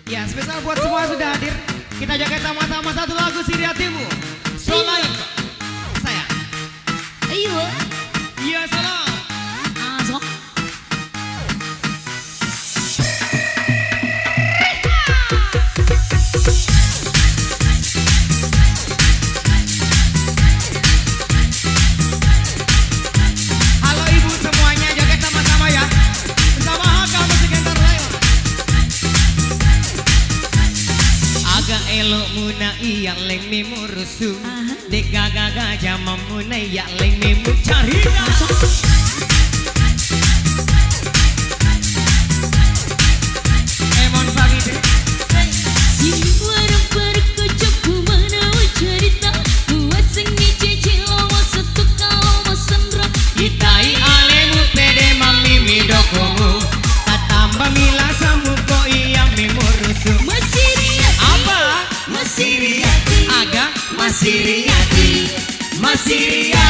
Ya, spesial buat semua yang sudah hadir. Kita joget sama-sama satu lagu Siriatimu. Slow live. Saya. Ayo. Iya, slow. Sok. Halo ibu semuanya, joget sama-sama ya. Bersama Haka Musik Entertainment. Agak elok muna iya leng mimu rusuh. Deka gaga jamam muna iya leng mimu carina. Emon Fabide. Si warung berkocok kumana cerita. Buat sengi cici lawa satu kalau sendra. Itai alemu pede mami midokomu. Tatamba mila samu ko iya mimu rusuh. Apa? Masih riati. Aga masih riati. Masih riati.